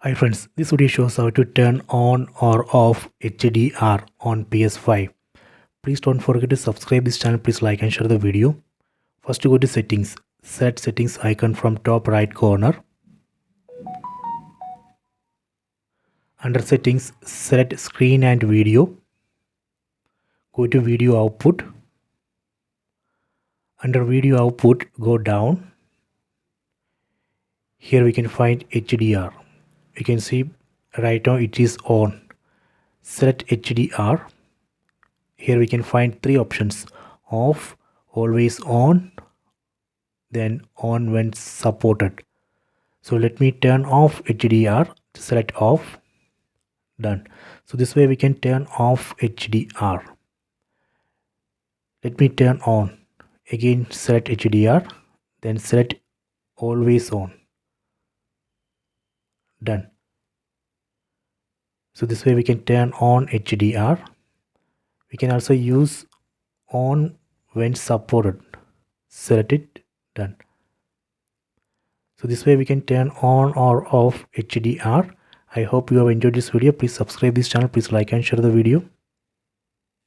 Hi friends, this video shows how to turn on or off HDR on PS5. Please don't forget to subscribe this channel. Please like and share the video. First go to settings. Set settings icon from top right corner. Under settings, select screen and video. Go to video output. Under video output, go down. Here we can find HDR. You can see right now it is on. Select HDR. Here we can find three options: off, always on, then on when supported. So let me turn off HDR. Select off. Done. So this way we can turn off HDR. Let me turn on. Again select HDR, then select always on. Done. So this way we can turn on HDR. We can also use on when supported. Select it. Done. So this way we can turn on or off HDR. I hope you have enjoyed this video. Please subscribe this channel. Please like and share the video.